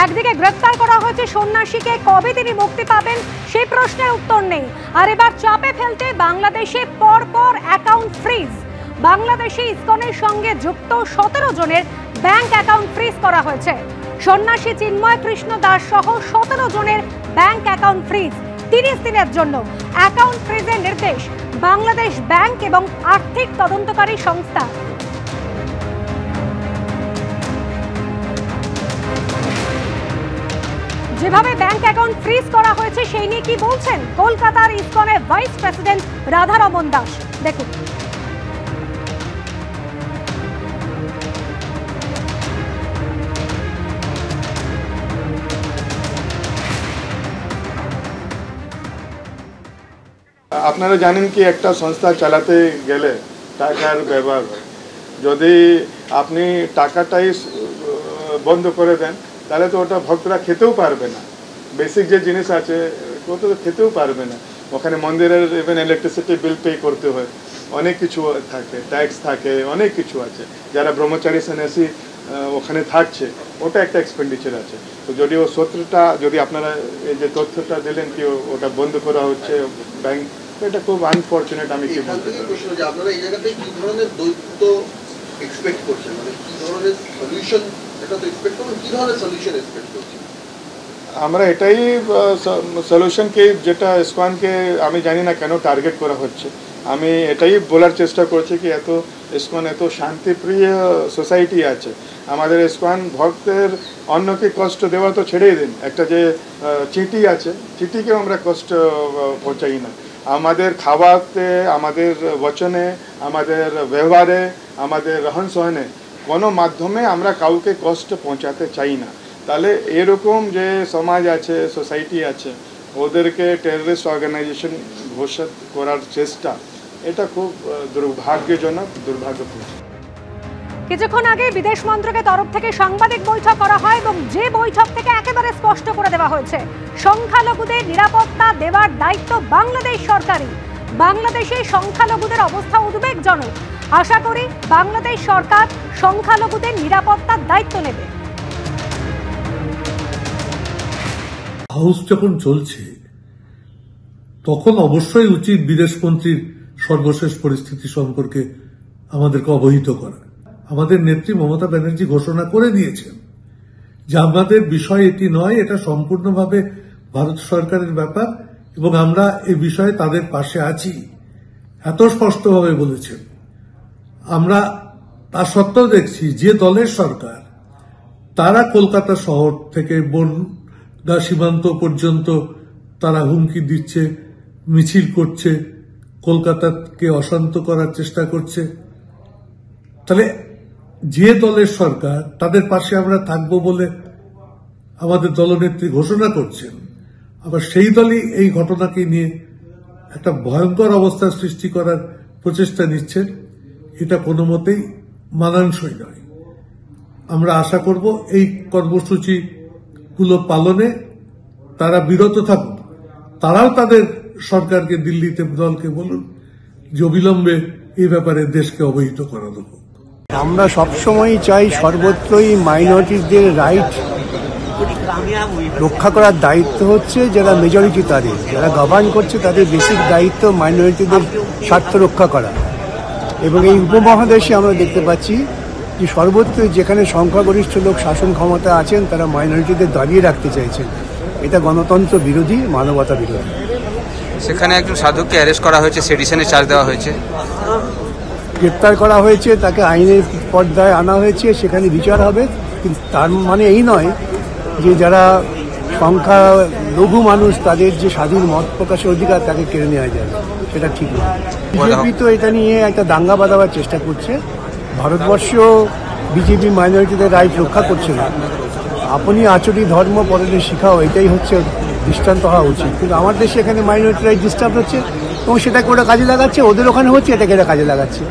একদিকে গ্রেফতার করা হয়েছে সন্ন্যাসীকে, কবে তিনি মুক্তি পাবেন সেই প্রশ্নের উত্তর নেই। আর এবার চাপে ফেলতে বাংলাদেশে পরপর অ্যাকাউন্ট ফ্রিজ। বাংলাদেশে ইসকনের সঙ্গে যুক্ত 17 জনের ব্যাংক অ্যাকাউন্ট ফ্রিজ করা হয়েছে। সন্ন্যাসী চিন্ময় কৃষ্ণ দাস সহ 17 জনের ব্যাংক অ্যাকাউন্ট ফ্রিজ 30 দিনের জন্য। অ্যাকাউন্ট ফ্রিজের নির্দেশ বাংলাদেশ ব্যাংক এবং আর্থিক তদন্তকারী সংস্থা। যেভাবে ব্যাংক অ্যাকাউন্ট ফ্রিজ করা হয়েছে সেই নিয়ে কি বলছেন কলকাতার ইসকনের ভাইস প্রেসিডেন্ট রাধারমন দাস, দেখুন। আপনারা জানেন কি একটা সংস্থা চালাতে গেলে টাকার ব্যবহার হয়। যদি আপনি টাকাটাই বন্ধ করে দেন তাহলে তো ওটা ভক্তরা খেতেও পারবে না। বেসিক যে জিনিস আছে ও তো খেতেও পারবে না। ওখানে মন্দিরের ইভেন ইলেকট্রিসিটি বিল পে করতে হয়, অনেক কিছু থাকে, ট্যাক্স থাকে, অনেক কিছু আছে। যারা ব্রহ্মচারী সন্ন্যাসী ওখানে থাকছে ওটা একটা এক্সপেন্ডিচার আছে। তো যদি ও সূত্রটা যদি আপনারা এই যে তথ্যটা দিলেন কি ওটা বন্ধ করা হচ্ছে ব্যাংক, এটা খুব আনফরচুনেট। আমি কি বলতে চাই আপনারা এই জায়গাতে কি ধরনের দৈত্য এক্সপেক্ট করছেন, মানে কি ধরনের সলিউশন এটা তো এক্সপেক্ট করুন, কি ধরনের সলিউশন এক্সপেক্ট করছেন? আমরা এটাই সলিউশনকে, যেটা ইসকনকে আমি জানি না কেন টার্গেট করা হচ্ছে, আমি এটাই বলার চেষ্টা করছি কি এত ইসকন এত শান্তিপ্রিয় সোসাইটি আছে। আমাদের ইসকন ভক্তের অন্যকে কষ্ট দেওয়া তো ছেড়েই দিন, একটা যে চিঠি আছে চিঠিকেও আমরা কষ্ট পৌঁছাই না। আমাদের খাওয়াতে, আমাদের বচনে, আমাদের ব্যবহারে, আমাদের রহন সহনে কোনো মাধ্যমে আমরা কাউকে কষ্ট পৌঁছাতে চাই না। তাহলে এরকম যে সমাজ আছে, সোসাইটি আছে, ওদেরকে টেররিস্ট অর্গানাইজেশন ঘোষণা করার চেষ্টা, এটা খুব দুর্ভাগ্যজনক, দুর্ভাগ্যপূর্ণ। কিছুক্ষণ আগে বিদেশ মন্ত্রকের তরফ থেকে সাংবাদিক বৈঠক করা হয় এবং যে বৈঠক থেকে একেবারে স্পষ্ট করে দেওয়া হয়েছে সংখ্যালঘুদের নিরাপত্তা দেওয়ার দায়িত্ব বাংলাদেশ সরকারই। বাংলাদেশে সংখ্যালঘুদের অবস্থা উদ্বেগজনক। আশা করি বাংলাদেশ সরকার সংখ্যালঘুদের নিরাপত্তার দায়িত্ব নেবে। হাউস যখন চলছে তখন অবশ্যই উচিত বিদেশমন্ত্রীর সর্বশেষ পরিস্থিতি সম্পর্কে আমাদেরকে অবহিত করা। আমাদের নেত্রী মমতা ব্যানার্জি ঘোষণা করে দিয়েছেন যে আমাদের বিষয় এটি নয়, এটা সম্পূর্ণভাবে ভারত সরকারের ব্যাপার এবং আমরা এই বিষয়ে তাদের পাশে আছি, এত স্পষ্টভাবে বলেছেন। আমরা তা সত্ত্বেও দেখছি যে দলের সরকার, তারা কলকাতা শহর থেকে বনগাঁ সীমান্ত পর্যন্ত তারা হুমকি দিচ্ছে, মিছিল করছে, কলকাতাকে অশান্ত করার চেষ্টা করছে। তাহলে যে দলের সরকার, তাদের পাশে আমরা থাকবো বলে আমাদের দলনেত্রী ঘোষণা করছেন, আবার সেই দলই এই ঘটনাকে নিয়ে একটা ভয়ঙ্কর অবস্থা সৃষ্টি করার প্রচেষ্টা নিচ্ছেন, এটা কোনো মতেই মানানসই নয়। আমরা আশা করব এই কর্মসূচিগুলো পালনে তারা বিরত থাকুন। তারাও তাদের সরকারকে, দিল্লিতে দলকে বলুন যে অবিলম্বে এই ব্যাপারে দেশকে অবহিত করা দেব। আমরা সবসময় চাই সর্বত্রই মাইনরিটিদের রাইট রক্ষা করার দায়িত্ব হচ্ছে যারা মেজরিটি, তাদের যারা গভর্ন করছে তাদের বেসিক দায়িত্ব মাইনরিটিদের স্বার্থ রক্ষা করা। এবং এই উপমহাদেশে আমরা দেখতে পাচ্ছি যে সর্বত্রই যেখানে সংখ্যাগরিষ্ঠ লোক শাসন ক্ষমতা আছেন তারা মাইনরিটিদের দাঁড়িয়ে রাখতে চাইছেন। এটা গণতন্ত্র বিরোধী, মানবতা বিরোধী। সেখানে একজন সাধককে অ্যারেস্ট করা হয়েছে, সেডিশনের চার্জ দেওয়া হয়েছে, গ্রেপ্তার করা হয়েছে, তাকে আইনের পর্দায় আনা হয়েছে, সেখানে বিচার হবে। কিন্তু তার মানে এই নয় যে যারা সংখ্যালঘু মানুষ তাদের যে স্বাধীন মত প্রকাশের অধিকার তাকে কেড়ে নেওয়া যাবে, সেটা ঠিক নয়। বিজেপি তো এটা নিয়ে একটা দাঙ্গা বাঁধাবার চেষ্টা করছে। ভারতবর্ষ বিজেপি মাইনরিটিদের রাইট রক্ষা করছে না। আপনি আচরি ধর্ম পরের শিখাও, এটাই হচ্ছে দৃষ্টান্ত হওয়া উচিত। কিন্তু আমার দেশে এখানে মাইনরিটি রাইট ডিস্টার্ব হচ্ছে এবং সেটাকে ওরা কাজে লাগাচ্ছে, ওদের ওখানে হচ্ছে, এটাকে এরা কাজে লাগাচ্ছে।